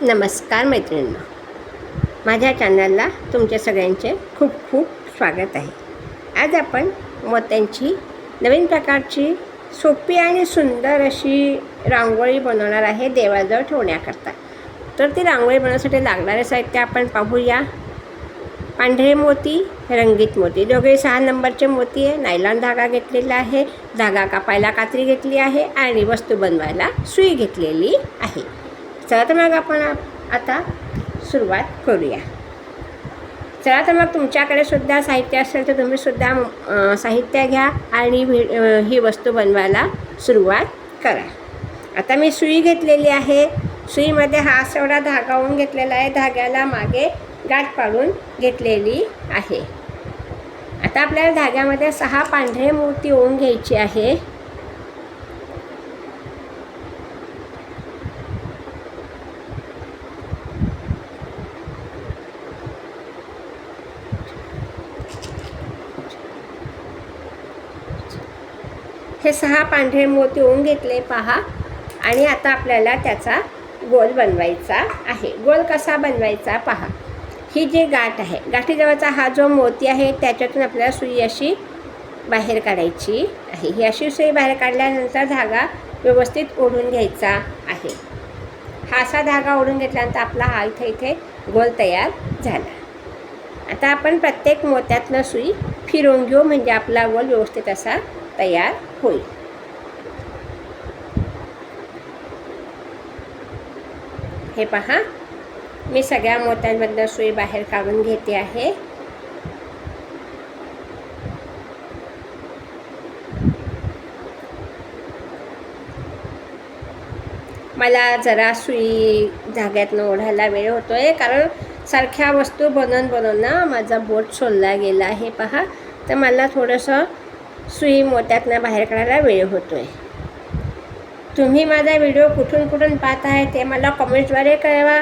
नमस्कार मैत्रिणींनो, माझ्या चॅनलला तुमच्या सगळ्यांचे खूप खूप स्वागत आहे. आज आपण मोत्यांची नवीन प्रकारची सोपी आणि सुंदर अशी रांगोळी बनवणार आहे देवाजवळ ठेवण्याकरता. तर ती रांगोळी बनवण्यासाठी लागणारे साहित्य आपण पाहूया. पांढरे मोती, रंगीत मोती, दोघे 6 नंबरचे मोती आहे. नायलॉन धागा घेतलेला आहे. धागा कापायला कात्री घेतली आहे आणि वस्तू बनवायला सुई घेतलेली आहे. चला तर मग आपण आता सुरुवात करूया. चला तर मग तुमच्याकडे सुद्धा साहित्य असेल तर तुम्ही सुद्धा साहित्य घ्या आणि ही वस्तू बनवायला सुरुवात करा. आता मी सुई घेतलेली आहे. सुईमध्ये हा एवढा धागा ओवून घेतलेला आहे. धाग्याला मागे गाठ पाडून घेतलेली आहे. आता आपल्याला धाग्यामध्ये 6 पांढरे मोती ओवून घ्यायचे आहे. हे 6 पांढरे मोती ओवून घेतले पहा. आणि आता आपल्याला त्याचा गोल बनवायचा आहे. गोल कसा बनवायचा पहा. ही जी गाठ आहे, गाठीजवळचा हा जो मोती आहे त्याच्यातून आपल्याला सुई अशी बाहेर काढायची आहे. ही अशी सुई बाहेर काढल्यानंतर धागा व्यवस्थित ओढून घ्यायचा आहे. हा असा धागा ओढून घेतल्यानंतर आपला हा इथे गोल तयार झाला. आता आपण प्रत्येक मोत्यातनं सुई फिरवून घेऊ म्हणजे आपला गोल व्यवस्थित असा तयार होईल. हे पहा, मी सगळ्या मोत्यांमधनं सुई बाहेर काढून घेते आहे. मला जरा सुई धाग्यातनं ओढायला वेळ होतो आहे कारण सारख्या वस्तू बनवून ना माझा बोट सोलला गेला आहे पहा. तर मला थोडंसं सुई मोत्यातनं बाहेर काढायला वेळ होतो आहे. तुम्ही माझा व्हिडिओ कुठून पाहत आहे ते मला कमेंट्सद्वारे कळवा.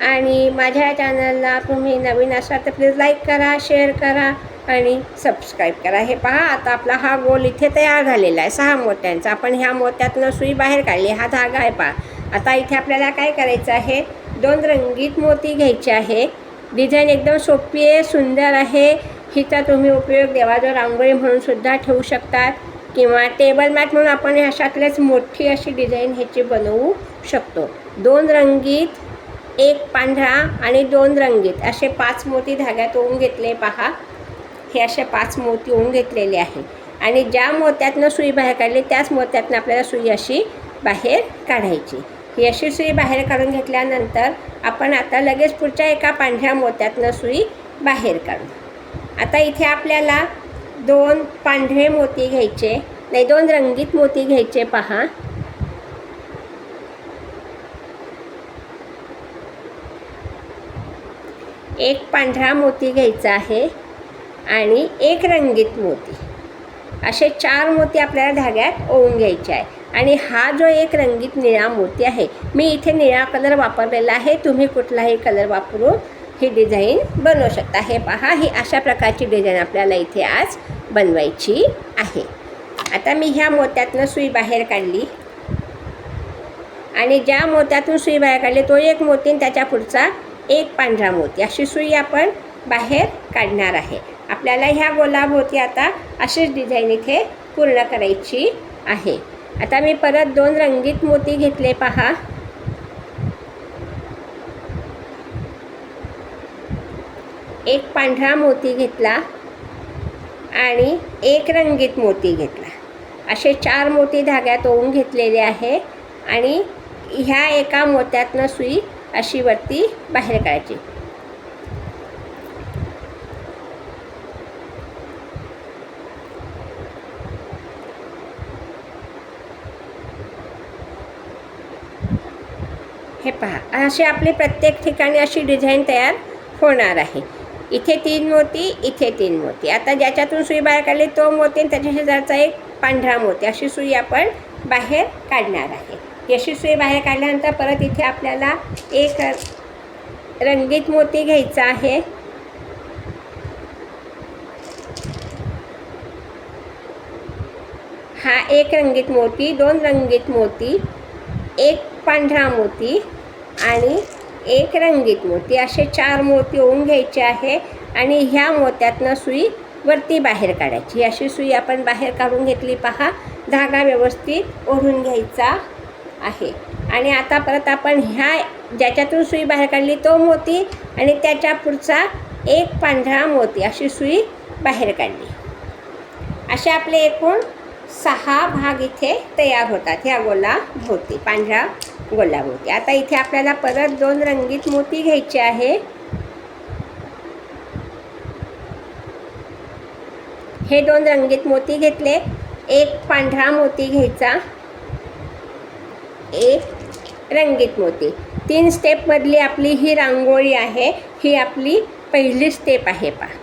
आणि माझ्या चॅनलला तुम्ही नवीन असाल तर प्लीज लाईक करा, शेअर करा आणि सबस्क्राईब करा. हे पहा, आता आपला हा गोल इथे तयार झालेला आहे 6 मोत्यांचा. आपण ह्या मोत्यातनं सुई बाहेर काढली. हा धागा आहे पहा. आता इथे आपल्याला काय करायचं आहे, 2 रंगीत मोती घ्यायचे आहे. डिझाईन एकदम सोपी आहे, सुंदर आहे. हिचा तुम्ही उपयोग देवाजवळ रांगोळी म्हणून सुद्धा ठेवू शकतात किंवा टेबल मॅट म्हणून आपण ह्याच्यातलेच मोठी अशी डिझाईन ह्याची बनवू शकतो. 2 रंगीत, 1 पांढरा आणि 2 रंगीत असे 5 मोती धाग्यात ओवून घेतले पहा. हे असे 5 मोती ओवून घेतलेले आहे. आणि ज्या मोत्यातनं सुई बाहेर काढली त्याच मोत्यातनं आपल्याला सुई अशी बाहेर काढायची. ही अशी सुई बाहेर काढून घेतल्यानंतर आपण आता लगेच पुढच्या एका पांढऱ्या मोत्यातनं सुई बाहेर काढू. आता इथे आपल्याला 2 पांढरे मोती घ्यायचे, नाही 2 रंगीत मोती घ्यायचे पहा. एक पांढरा मोती घ्यायचा आहे आणि 1 रंगीत मोती, असे 4 मोती आपल्याला धाग्यात ओवून घ्यायचे आहे. आणि हा जो 1 रंगीत निळा मोती आहे, मी इथे निळा कलर वापरलेला आहे. तुम्ही कुठलाही कलर वापरून ही डिझाईन बनवू शकता. हे पहा, ही अशा प्रकारची डिझाईन आपल्याला इथे आज बनवायची आहे. आता मी ह्या मोत्यातनं सुई बाहेर काढली आणि ज्या मोत्यातून सुई बाहेर काढली तो 1 मोती आणि त्याच्या पुढचा 1 पांढरा मोती, अशी सुई आपण बाहेर काढणार आहे. आपल्याला ह्या गोलाभोवती आता अशीच डिझाईन इथे पूर्ण करायची आहे. आता मी परत 2 रंगीत मोती घेतले पहा. एक पांढरा मोती घेतला आणि 1 रंगीत मोती घेतला. असे 4 मोती धाग्यात ओवून घेतलेले आहे. आणि ह्या एका मोत्यातनं सुई अशी वरती बाहेर काढायची. हे पहा, अशी आपली प्रत्येक ठिकाणी अशी डिझाईन तयार होणार आहे. इथे 3 मोती, इथे 3 मोती. आता ज्याच्यातून सुई बाहेर काढली तो मोती आणि त्याच्या शेजारचा 1 पांढरा मोती, अशी सुई आपण बाहेर काढणार आहे. अशी सुई बाहेर काढल्यानंतर परत इथे आपल्याला 1 रंगीत मोती घ्यायचा आहे. हा 1 रंगीत मोती, 2 रंगीत मोती, 1 पांढरा मोती आणि एक रंगीत मोती, असे 4 मोती ओवून घ्यायचे आहे आणि ह्या मोत्यातनं सुई वरती बाहेर काढायची. अशी सुई आपण बाहेर काढून घेतली पहा. धागा व्यवस्थित ओढून घ्यायचा आहे. आणि आता परत आपण ह्या ज्याच्यातून सुई बाहेर काढली तो मोती आणि त्याच्या पुढचा एक पांढरा मोती, अशी सुई बाहेर काढली. असे आपले एकूण 6 भाग इथे तयार होतात ह्या गोलाभोवती, पांढऱ्या गोलाभोवती. आता इथे आपल्याला परत 2 रंगीत मोती घ्यायचे आहे. हे 2 रंगीत मोती घेतले. एक पांढरा मोती घ्यायचा, एक रंगीत मोती. 3 स्टेपमधली आपली ही रांगोळी आहे. ही आपली पहिली स्टेप आहे पहा.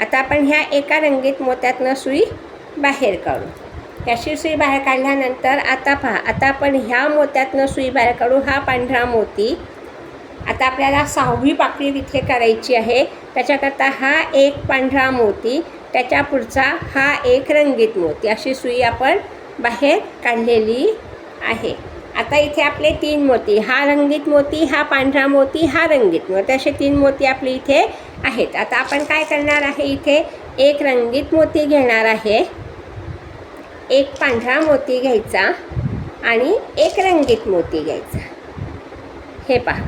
आता आपण ह्या एका रंगीत मोत्यातनं सुई बाहेर काढू. याची सुई बाहेर काढल्यानंतर आता पहा, आता आपण ह्या मोत्यातनं सुई बाहेर काढू. हा पांढरा मोती. आता आपल्याला 6वी पाकळी इथे करायची आहे. त्याच्याकरता हा एक पांढरा मोती, त्याच्या पुढचा हा एक रंगीत मोती, अशी सुई आपण बाहेर काढलेली आहे. आता इथे आपले 3 मोती, हा रंगीत मोती, हा पांढरा मोती, हा रंगीत मोती, असे 3 मोती आपले इथे आहेत. आता आपण काय करणार आहे, इथे एक रंगीत मोती घेणार आहे, एक पांढरा मोती घ्यायचा आणि एक रंगीत मोती घ्यायचा. हे पहा,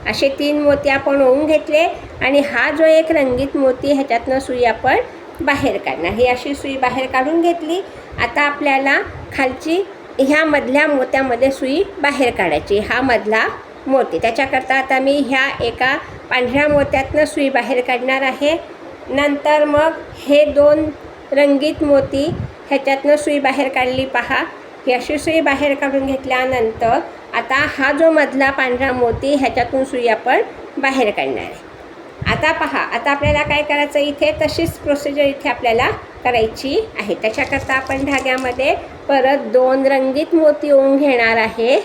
असे 3 मोती आपण ओवून घेतले आणि हा जो एक रंगीत मोती ह्याच्यातनं सुई आपण बाहेर काढणार. ही अशी सुई बाहेर काढून घेतली. आता आपल्याला खालची ह्या मधल्या मोत्यामध्ये सुई बाहेर काढायची. हा मधला मोती, त्याच्याकरता आता मी ह्या एका पांढऱ्या मोत्यातनं सुई बाहेर काढणार आहे. नंतर मग हे 2 रंगीत मोती ह्याच्यातनं सुई बाहेर काढली पहा. ही अशी सुई बाहेर काढून घेतल्यानंतर आता हा जो मधला पांढरा मोती ह्याच्यातून सुई आपण बाहेर काढणार आहे. आता पहा, आता आपल्याला काय करायचं, इथे तशीच प्रोसिजर इथे आपल्याला करायची आहे. त्याच्याकरता आपण धाग्यामध्ये परत 2 रंगीत मोती ओवून घेणार आहे.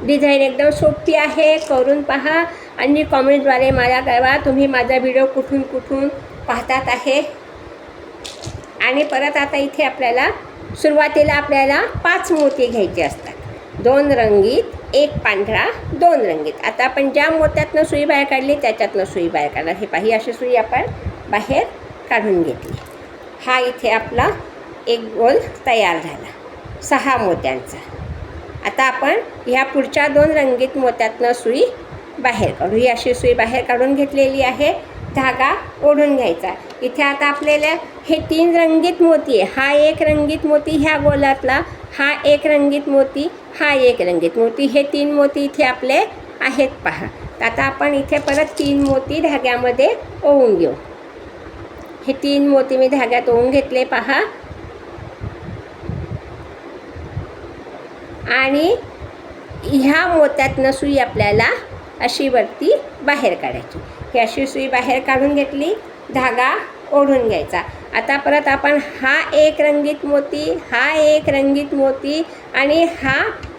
डिझाईन एकदम सोपी आहे, करून पहा आणि कॉमेंटद्वारे मला कळवा तुम्ही माझा व्हिडिओ कुठून कुठून पाहतात आहे. आणि परत आता इथे आपल्याला सुरुवातीला आपल्याला 5 मोती घ्यायचे असतात. 2 रंगीत, एक पांढरा, 2 रंगीत. आता आपण ज्या मोत्यातनं सुई बाहेर काढली त्याच्यातनं सुई बाहेर काढणार. हे पाही, अशी सुई आपण बाहेर काढून घेतली. हा इथे आपला एक गोल तयार झाला 6 मोत्यांचा. आता आपण ह्या पुढच्या 2 रंगीत मोत्यातनं सुई बाहेर काढू. ही अशी सुई बाहेर काढून घेतलेली आहे. धागा ओढून घ्यायचा. इथे आता आपल्याला हे 3 रंगीत मोती आहे. हा एक रंगीत मोती ह्या गोलातला, हा एक रंगीत मोती, हा एक रंगीत मोती, हे 3 मोती इथे आपले आहेत पहा. आता आपण इथे परत 3 मोती धाग्यामध्ये ओवून घेऊ. हे 3 मोती मी धाग्यात ओवून घेतले पहा. आणि ह्या मोत्यातनं सुई आपल्याला अशी वरती बाहेर काढायची. ही अशी सुई बाहेर काढून घेतली. धागा ओढून घ्यायचा. आता परत आपण हा एक रंगीत मोती, हा एक रंगीत मोती आणि हा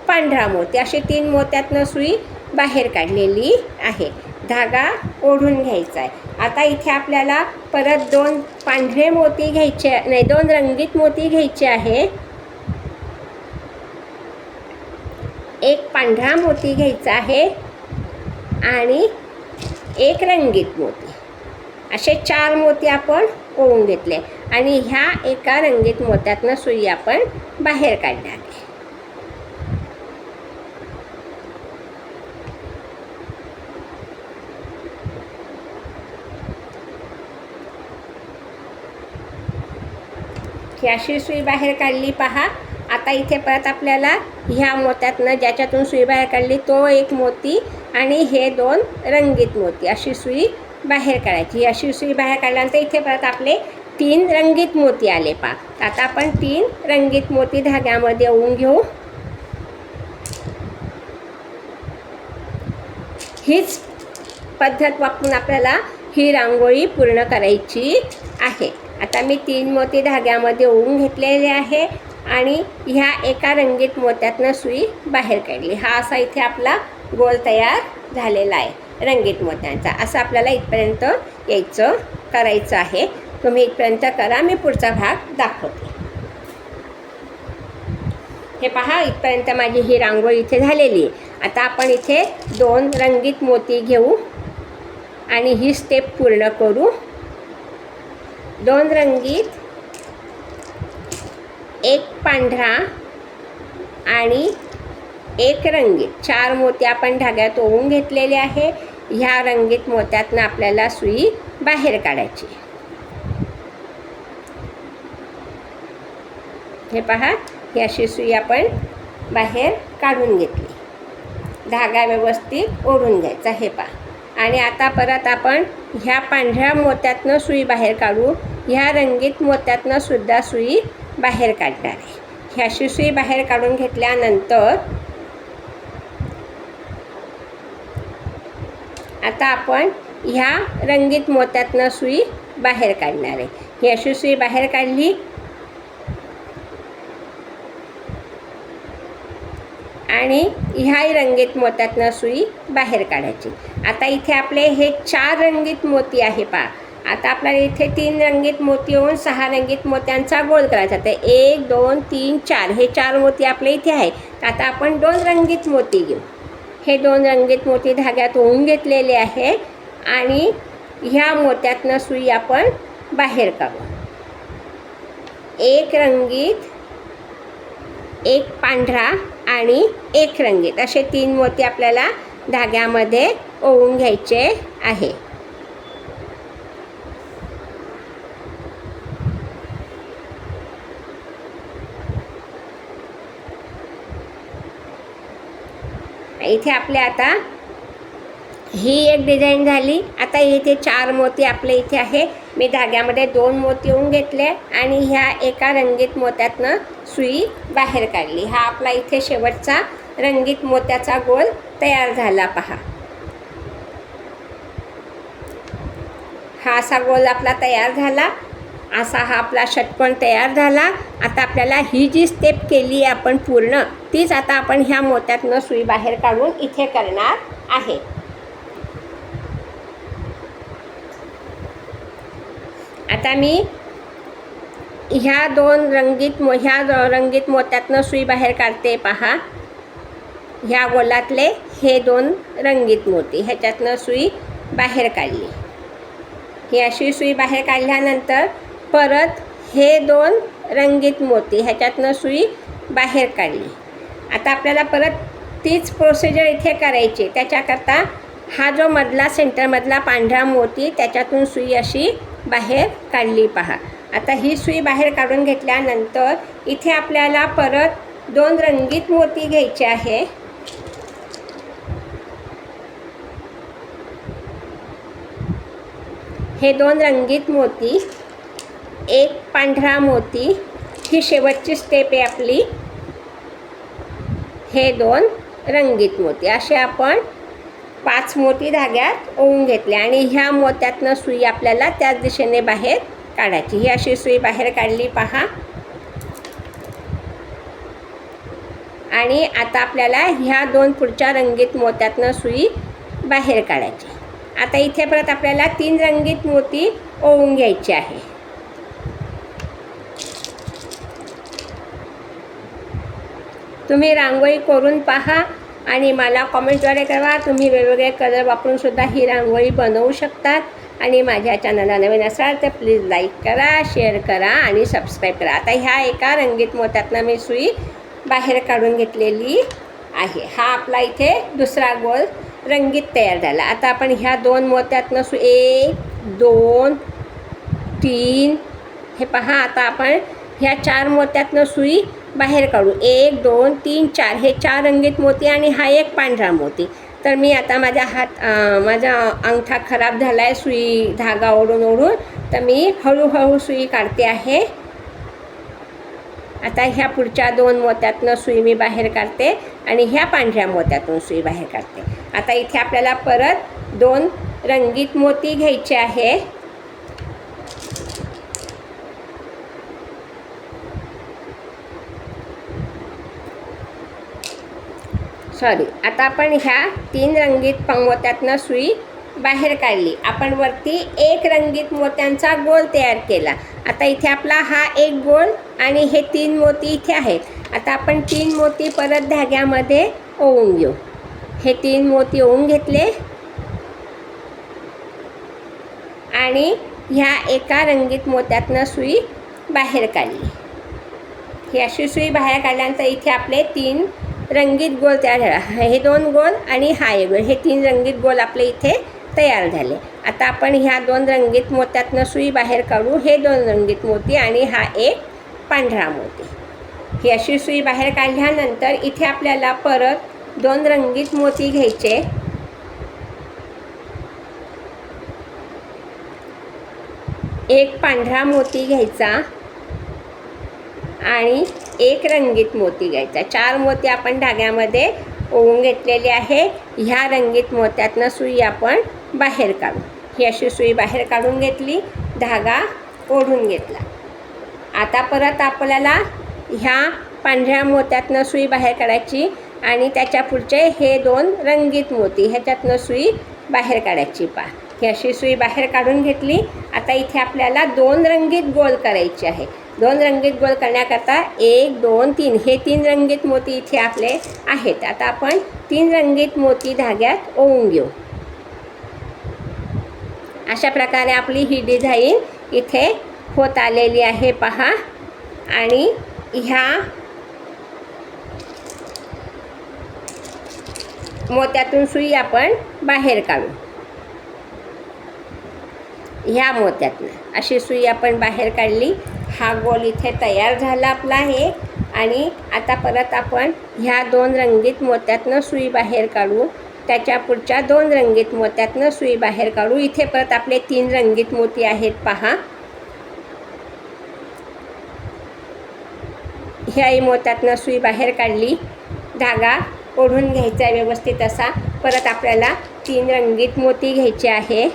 पांढरा मोती, असे 3 मोत्यातनं सुई बाहेर काढलेली आहे. धागा ओढून घ्यायचा आहे. आता इथे आपल्याला परत 2 पांढरे मोती घ्यायचे, नाही 2 रंगीत मोती घ्यायचे आहे. एक पांढरा मोती घ्यायचा आहे आणि एक रंगीत मोती, असे 4 मोती आपण ओवून घेतले आणि ह्या एका रंगीत मोत्यातनं सुई आपण बाहेर काढणार आहे. ही अशी सुई बाहेर काढली पहा. आता इथे परत आपल्याला ह्या मोत्यातनं ज्याच्यातून सुई बाहेर काढली तो एक मोती आणि हे 2 रंगीत मोती, अशी सुई बाहेर काढायची. ही अशी सुई बाहेर काढल्यानंतर इथे परत आपले 3 रंगीत मोती आले पहा. आता आपण 3 रंगीत मोती धाग्यामध्ये ओवून घेऊ. हीच पद्धत वापरून आपल्याला ही रांगोळी पूर्ण करायची आहे. आता मी 3 मोती धाग्यामध्ये ओवून घेतलेले आहे आणि ह्या एका रंगीत मोत्यातनं सुई बाहेर काढली. हा असा इथे आपला गोल तयार झालेला आहे रंगीत मोत्यांचा. असं आपल्याला इथपर्यंत यायचं करायचं आहे. तुम्ही इथपर्यंत करा, मी पुढचा भाग दाखवते. हे पहा, इथपर्यंत माझी ही रांगोळी इथे झालेली आहे. आता आपण इथे 2 रंगीत मोती घेऊ आणि ही स्टेप पूर्ण करू. 2 रंगीत, 1 पांढरा आणि 1 रंगीत, 4 मोती आपण धाग्यात ओवून घेतलेले आहे. ह्या रंगीत मोत्यातनं आपल्याला सुई बाहेर काढायची. हे पहा, ही अशी सुई आपण बाहेर काढून घेतली. धागा व्यवस्थित ओढून घ्यायचा. हे पहा, आणि आता परत आपण ह्या पांढऱ्या मोत्यातनं सुई बाहेर काढू. ह्या रंगीत मोत्यातनं सुद्धा सुई बाहेर काढणार आहे. ही अशी सुई बाहेर काढून घेतल्यानंतर आता आपण ह्या रंगीत मोत्यातनं सुई बाहेर काढणार आहे. ही अशी सुई बाहेर काढली आणि ह्याही रंगीत मोत्यातनं सुई बाहेर काढायची. आता इथे आपले हे 4 रंगीत मोती आहे पहा. आता आपल्याला इथे 3 रंगीत मोती होऊन 6 रंगीत मोत्यांचा गोल करायचा. तर 1 2 3 4 हे 4 मोती आपले इथे आहे. आता आपण 2 रंगीत मोती घेऊ. हे 2 रंगीत मोती धाग्यात ओवून घेतलेले आहे आणि ह्या मोत्यातनं सुई आपण बाहेर काढू. 1 रंगीत, 1 पांढरा आणि 1 रंगीत असे 3 मोती आपल्याला धाग्यामध्ये ओवून घ्यायचे आहे. इथे आपले आता ही एक डिझाईन झाली. आता इथे 4 मोती आपले इथे आहे. मी धाग्यामध्ये 2 मोती ओवून घेतले आणि ह्या एका रंगीत मोत्यातनं सुई बाहेर काढली. हा आपला इथे शेवटचा रंगीत मोत्याचा गोल तयार झाला पहा. हा असा गोल आपला तयार झाला. असा हा आपला षटकोन तयार झाला. आता आपल्याला ही जी स्टेप केली आहे आपण पूर्ण, तीच आता आपण ह्या मोत्यातनं सुई बाहेर काढून इथे करणार आहे. आता मी ह्या 2 रंगीत मोत्यातनं सुई बाहेर काढते पहा. ह्या गोलातले हे 2 रंगीत मोती ह्याच्यातनं सुई बाहेर काढली. ही अशी सुई बाहेर काढल्यानंतर परत हे 2 रंगीत मोती ह्याच्यातनं सुई बाहेर काढली. आता आपल्याला परत तीच प्रोसिजर इथे करायची. त्याच्याकरता हा जो मधला सेंटरमधला पांढरा मोती त्याच्यातून सुई अशी बाहेर काढली पहा. आता ही सुई बाहेर काढून घेतल्यानंतर इथे आपल्याला परत 2 रंगीत मोती घ्यायचे आहे. हे 2 रंगीत मोती, 1 पांढरा मोती, ही शेवटची स्टेप आहे आपली. हे 2 रंगीत मोती असे आपण 5 मोती धाग्यात ओवून घेतले आणि ह्या मोत्यातनं सुई आपल्याला त्याच दिशेने बाहेर काढायची. ही अशी सुई बाहेर काढली पहा. आणि आता आपल्याला ह्या 2 पुढच्या रंगीत मोत्यातनं सुई बाहेर काढायची. आता इथे परत आपल्याला 3 रंगीत मोती ओवून घ्यायचे आहे. तुम्ही रांगोळी करून पहा आणि मला कॉमेंटद्वारे कळवा. तुम्ही वेगवेगळे कलर वापरून सुद्धा ही रांगोळी बनवू शकतात. आणि माझ्या चॅनलला नवीन असाल तर प्लीज लाईक करा, शेअर करा आणि सबस्क्राईब करा. आता ह्या एका रंगीत मोत्यातनं मी सुई बाहेर काढून घेतलेली आहे. हा आपला इथे दुसरा गोल रंगीत तयार झाला. आता आपण ह्या 2 मोत्यातनं 1 2 3 हे पहा. आता आपण ह्या 4 मोत्यातनं सुई बाहेर काढू. 1 2 3 4 हे 4 रंगीत मोती आणि हा 1 पांढरा मोती. तर मी आता माझा अंगठा खराब झाला आहे सुई धागा ओढून, तर मी हळूहळू सुई काढते आहे. आता ह्या पुढच्या 2 मोत्यातनं सुई मी बाहेर काढते आणि ह्या पांढऱ्या मोत्यातून सुई बाहेर काढते. आता इथे आपल्याला परत 2 रंगीत मोती घ्यायचे आहे. आता आपण ह्या 3 रंगीत मोत्यातनं सुई बाहेर काढली. आपण वरती 1 रंगीत मोत्यांचा गोल तयार केला. आता इथे आपला हा 1 गोल आणि हे 3 मोती इथे आहेत. आता आपण 3 मोती परत धाग्यामध्ये ओवून घेऊ. हे 3 मोती ओवून घेतले आणि ह्या एका रंगीत मोत्यातनं सुई बाहेर काढली. ही अशी सुई बाहेर काढल्यानंतर इथे आपले 3 रंगीत गोल तयार झाले. हे 2 गोल आणि हा एक गोल, हे 3 रंगीत गोल आपले इथे तयार झाले. आता आपण ह्या 2 रंगीत मोत्यातनं सुई बाहेर काढू. हे 2 रंगीत मोती आणि हा एक पांढरा मोती. ही अशी सुई बाहेर काढल्यानंतर इथे आपल्याला परत 2 रंगीत मोती घ्यायचे. एक पांढरा मोती घ्यायचा आणि एक रंगीत मोती घ्यायचा. 4 मोती आपण धाग्यामध्ये ओवून घेतलेले आहे. ह्या रंगीत मोत्यातनं सुई आपण बाहेर काढू. ही अशी सुई बाहेर काढून घेतली, धागा ओढून घेतला. आता परत आपल्याला ह्या पांढऱ्या मोत्यातनं सुई बाहेर काढायची आणि त्याच्या पुढचे हे 2 रंगीत मोती ह्याच्यातनं सुई बाहेर काढायची. ही अशी सुई बाहेर काढून घेतली. आता इथे आपल्याला 2 रंगीत गोल करायचे आहे. 2 रंगीत गोल करण्याकरता 1 2 3 हे 3 रंगीत मोती इथे आपले आहेत. आता आपण 3 रंगीत मोती धाग्यात ओवून घेऊ. अशा प्रकारे आपली ही डिझाईन इथे होत आलेली आहे पहा. आणि ह्या मोत्यातून सुई आपण बाहेर काढू. ह्या मोत्यातनं अशी सुई आपण बाहेर काढली. हा गोल इथे तयार झाला आपला आहे. आणि आता परत आपण ह्या 2 रंगीत मोत्यातनं सुई बाहेर काढू. त्याच्या पुढच्या 2 रंगीत मोत्यातनं सुई बाहेर काढू. इथे परत आपले 3 रंगीत मोती आहेत पहा. ह्याही मोत्यातनं सुई बाहेर काढली, धागा ओढून घ्यायचा व्यवस्थित असा. परत आपल्याला 3 रंगीत मोती घ्यायचे आहे.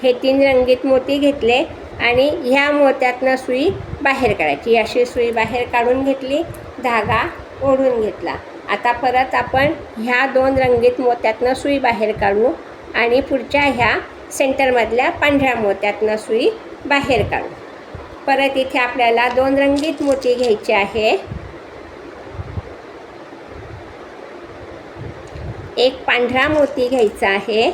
हे 3 रंगीत मोती घेतले आणि ह्या मोत्यातनं सुई बाहेर काढायची. अशी सुई बाहेर काढून घेतली, धागा ओढून घेतला. आता परत आपण ह्या 2 रंगीत मोत्यातनं सुई बाहेर काढू आणि पुढच्या ह्या सेंटरमधल्या पांढऱ्या मोत्यातनं सुई बाहेर काढू. परत इथे आपल्याला 2 रंगीत मोती घ्यायचे आहे. एक पांढरा मोती घ्यायचा आहे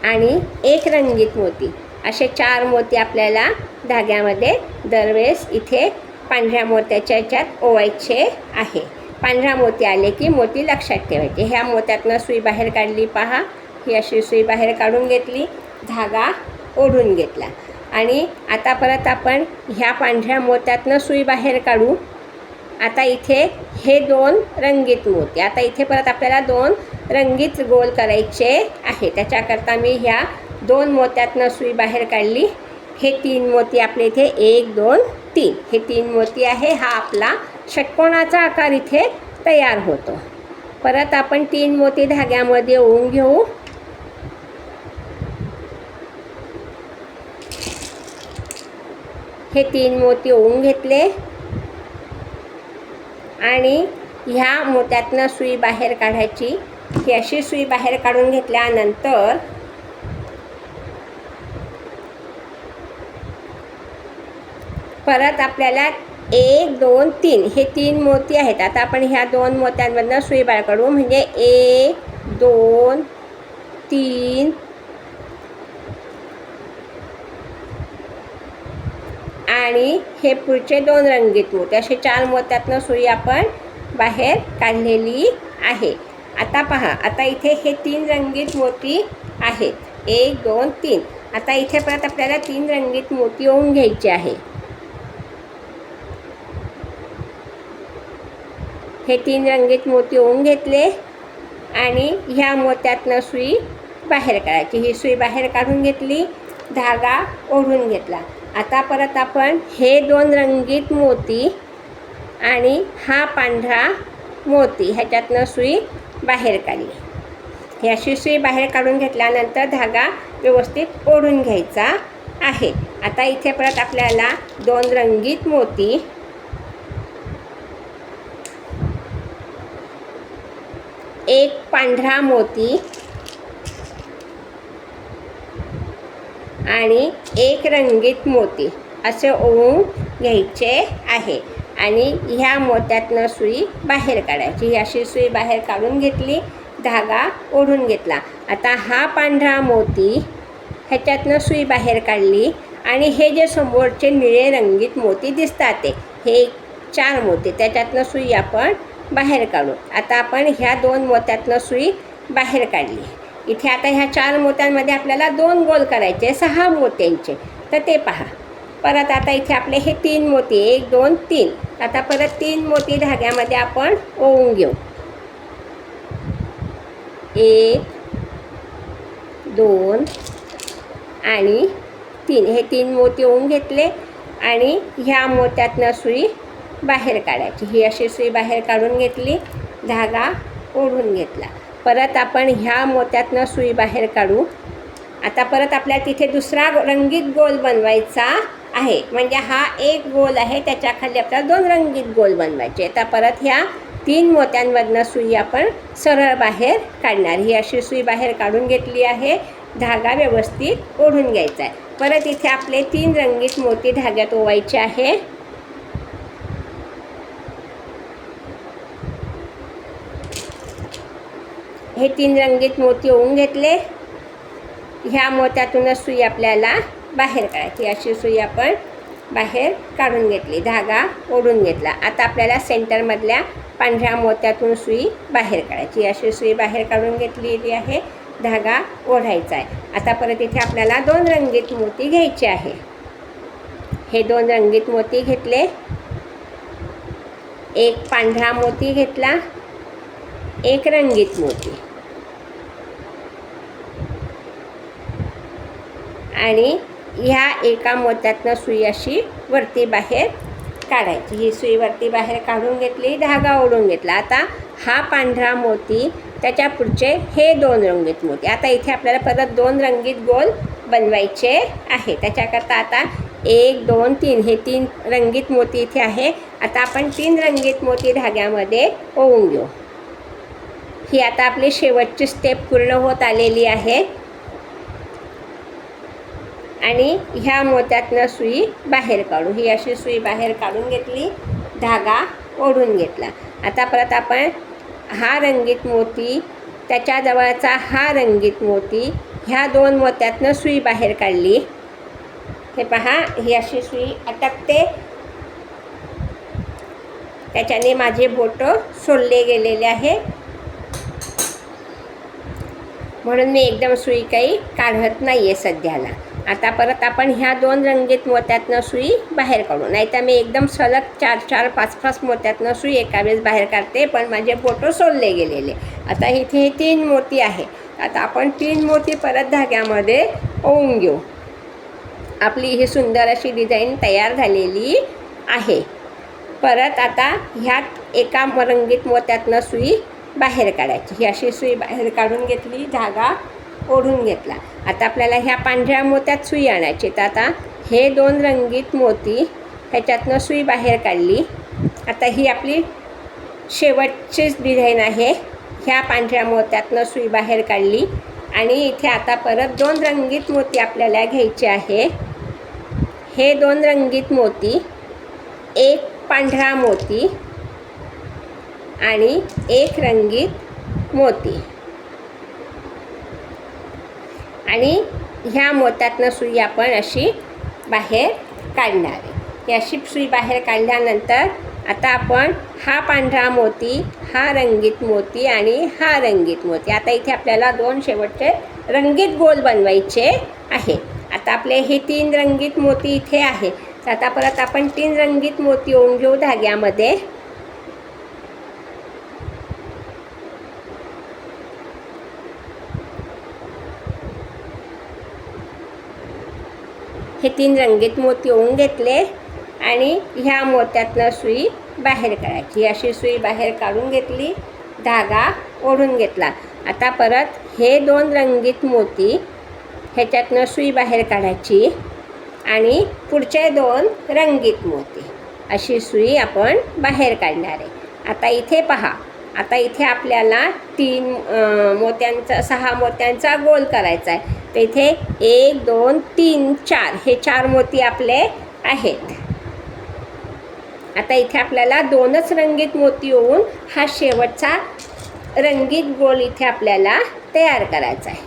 आणि एक रंगीत मोती. असे 4 मोती आपल्याला धाग्यामध्ये दरवेळेस इथे पांढऱ्या मोत्याच्या ह्याच्यात ओवायचे आहे. पांढरा मोती आले की मोती लक्षात ठेवायचे. ह्या मोत्यातनं सुई बाहेर काढली पहा. ही अशी सुई बाहेर काढून घेतली, धागा ओढून घेतला. आणि आता परत आपण ह्या पांढऱ्या मोत्यातनं सुई बाहेर काढू. आता इथे हे 2 रंगीत मोती. आता इथे परत आपल्याला 2 रंगीत गोल करायचे आहे. त्याच्याकरता मी ह्या 2 मोत्यातनं सुई बाहेर काढली. हे 3 मोती आपले इथे 1 2 3 हे 3 मोती आहे. हा आपला षटकोनाचा आकार इथे तयार होतो. परत आपण 3 मोती धाग्यामध्ये ओवून घेऊ. हे 3 मोती ओवून घेतले आणि ह्या मोत्यातनं सुई बाहेर काढायची. ही अशी सुई बाहेर काढून घेतल्यानंतर परत आपल्याला 1 2 3 हे 3 मोती आहेत. आता आपण ह्या 2 मोत्यांमधनं सुई बाहेर काढू. म्हणजे 1 2 3 आणि हे पुढचे 2 रंगीत मोती. असे 4 मोत्यातनं सुई आपण बाहेर काढलेली आहे. आता पहा, आता इथे हे 3 रंगीत मोती आहेत. 1 2 3. आता इथे परत आपल्याला 3 रंगीत मोती ओवून घ्यायचे आहे. हे 3 रंगीत मोती ओवून घेतले आणि ह्या मोत्यातनं सुई बाहेर काढायची. ही सुई बाहेर काढून घेतली, धागा ओढून घेतला. आता परत आपण हे 2 रंगीत मोती आणि हा पांढरा मोती ह्याच्यातनं सुई बाहेर काढली. ही अशी सुई बाहेर काढून घेतल्यानंतर धागा व्यवस्थित ओढून घ्यायचा आहे. आता इथे परत आपल्याला 2 रंगीत मोती, एक पांढरा मोती आणि एक रंगीत मोती असे ओवून घ्यायचे आहे आणि ह्या मोत्यातनं सुई बाहेर काढायची. ही अशी सुई बाहेर काढून घेतली, धागा ओढून घेतला. आता हा पांढरा मोती ह्याच्यातनं सुई बाहेर काढली आणि हे जे समोरचे निळे रंगीत मोती दिसतात ते हे 4 मोती त्याच्यातनं सुई आपण बाहेर काढू. आता आपण ह्या 2 मोत्यातनं सुई बाहेर काढली. इथे आता ह्या 4 मोत्यांमध्ये आपल्याला 2 गोल करायचे 6 मोत्यांचे, तर ते पहा. परत आता इथे आपले हे 3 मोती 1 2 3. आता परत 3 मोती धाग्यामध्ये आपण ओवून घेऊ. 1 2 आणि 3. हे 3 मोती ओवून घेतले आणि ह्या मोत्यातनं सुई बाहेर काढायची. ही अशी सुई बाहेर काढून घेतली, धागा ओढून घेतला. परत आपण ह्या मोत्यातनं सुई बाहेर काढू. आता परत आपल्याला तिथे दुसरा रंगीत गोल बनवायचा आहे. म्हणजे हा एक गोल आहे, त्याच्याखाली आपल्याला 2 रंगीत गोल बनवायचे. आता परत ह्या 3 मोत्यांमधनं सुई आपण सरळ बाहेर काढणार. ही अशी सुई बाहेर काढून घेतली आहे, धागा व्यवस्थित ओढून घ्यायचा आहे. परत इथे आपले 3 रंगीत मोती धाग्यात ओवायचे आहे. हे 3 रंगीत मोती ओवून घेतले. ह्या मोत्यातूनच सुई आपल्याला बाहेर काढायची. अशी सुई आपण बाहेर काढून घेतली, धागा ओढून घेतला. आता आपल्याला सेंटरमधल्या पांढऱ्या मोत्यातून सुई बाहेर काढायची. अशी सुई बाहेर काढून घेतलेली आहे, धागा ओढायचा आहे. आता परत इथे आपल्याला 2 रंगीत मोती घ्यायचे आहे. हे 2 रंगीत मोती घेतले. एक पांढरा मोती घेतला, एक रंगीत मोती आणि ह्या एका मोत्यातनं सुई अशी वरती बाहेर काढायची. ही सुई वरती बाहेर काढून घेतली, धागा ओढून घेतला. आता हा पांढरा मोती, त्याच्या पुढचे हे 2 रंगीत मोती. आता इथे आपल्याला परत 2 रंगीत गोल बनवायचे आहे. त्याच्याकरता आता 1 2 3 हे 3 रंगीत मोती इथे आहे. आता आपण 3 रंगीत मोती धाग्यामध्ये ओवून घेऊ. ही आता आपली शेवटची स्टेप पूर्ण होत आलेली आहे आणि ह्या मोत्यातनं सुई बाहेर काढू. ही अशी सुई बाहेर काढून घेतली, धागा ओढून घेतला. आता परत आपण हा रंगीत मोती, त्याच्याजवळचा हा रंगीत मोती, ह्या 2 मोत्यातनं सुई बाहेर काढली. हे पहा, ही अशी सुई अटकते, त्याच्याने माझे बोटं सोलले गेलेले आहे, म्हणून मी एकदम सुई काही काढत नाही आहे सध्याला. आता परत आपण ह्या 2 रंगीत मोत्यातनं सुई बाहेर काढू. नाहीतर मी एकदम सलग 4-4 5-5 मोत्यातनं सुई एका वेळेस बाहेर काढते, पण माझे बोटं सोलले गेलेले. आता इथे हे 3 मोती आहे. आता आपण 3 मोती परत धाग्यामध्ये ओवून घेऊ. आपली ही सुंदर अशी डिझाईन तयार झालेली आहे. परत आता ह्यात एका रंगीत मोत्यातनं सुई बाहेर काढायची. ही अशी सुई बाहेर काढून घेतली, धागा ओढून घेतला. आता आपल्याला ह्या पांढऱ्या मोत्यात सुई आणायची. तर आता हे 2 रंगीत मोती ह्याच्यातनं सुई बाहेर काढली. आता ही आपली शेवटचीच डिझाईन आहे. ह्या पांढऱ्या मोत्यातनं सुई बाहेर काढली आणि इथे आता परत 2 रंगीत मोती आपल्याला घ्यायचे आहे. हे 2 रंगीत मोती, एक पांढरा मोती आणि एक रंगीत मोती आणि ह्या मोत्यातनं सुई आपण अशी बाहेर काढणार आहे. ही अशी सुई बाहेर काढल्यानंतर आता आपण हा पांढरा मोती, हा रंगीत मोती आणि हा रंगीत मोती, आता इथे आपल्याला 2 शेवटचे रंगीत गोल बनवायचे आहे. आता आपले हे 3 रंगीत मोती इथे आहे. तर आता परत आपण 3 रंगीत मोती ओवून घेऊ धाग्यामध्ये. हे 3 रंगीत मोती ओवून घेतले आणि ह्या मोत्यातनं सुई बाहेर काढायची. अशी सुई बाहेर काढून घेतली, धागा ओढून घेतला. आता परत हे 2 रंगीत मोती ह्याच्यातनं सुई बाहेर काढायची आणि पुढचे 2 रंगीत मोती, अशी सुई आपण बाहेर काढणार आहे. आता इथे पहा, आता इथे आपल्याला 6 मोत्यांचा गोल करायचा आहे. तर इथे 1 2 3 4 हे 4 मोती आपले आहेत. आता इथे आपल्याला 2च रंगीत मोती होऊन हा शेवटचा रंगीत गोल इथे आपल्याला तयार करायचा आहे.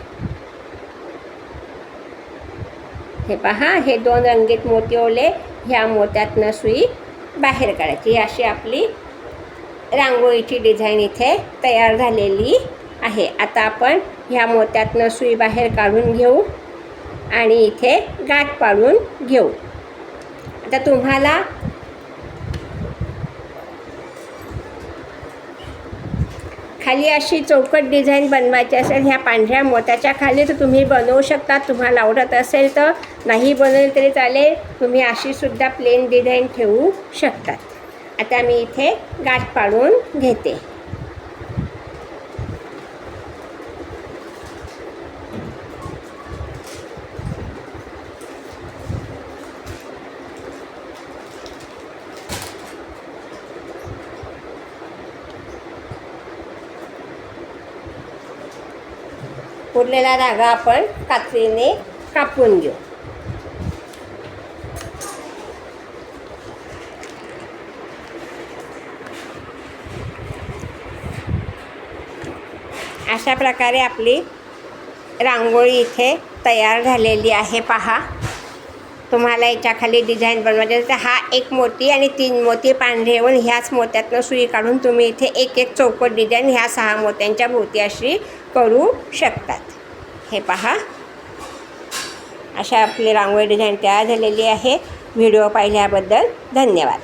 हे पहा, हे 2 रंगीत मोती ओले, ह्या मोत्यातनं सुई बाहेर काढायची. ही अशी आपली रांगोळीची डिझाईन इथे तयार झालेली आहे. आता आपण ह्या मोत्यातनं सुई बाहेर काढून घेऊ आणि इथे गाठ पाडून घेऊ. आता तुम्हाला खाली अशी चौकट डिझाईन बनवायची असेल ह्या पांढऱ्या मोत्याच्या खाली, तर तुम्ही बनवू शकता. तुम्हाला आवडत असेल तर, नाही बनवली तरी चालेल, तुम्ही अशी सुद्धा प्लेन डिझाईन ठेवू शकतात. आता मी इथे गाठ पाडून घेते. उरलेला धागा आपण कात्रीने कापून घेऊ. अशा प्रकारे आपली रांगोळी इथे तयार झालेली आहे. पहा, तुम्हाला याच्याखाली डिझाईन बनवायची असेल तर हा 1 मोती आणि 3 मोती पांढरे येऊन ह्याच मोत्यातनं सुई काढून तुम्ही इथे 1 चौकट डिझाईन ह्या 6 मोत्यांच्या भोवती अशी करू शकतात. हे पहा, अशा आपली रांगोळी डिझाईन तयार झालेली आहे. व्हिडिओ पाहिल्याबद्दल धन्यवाद.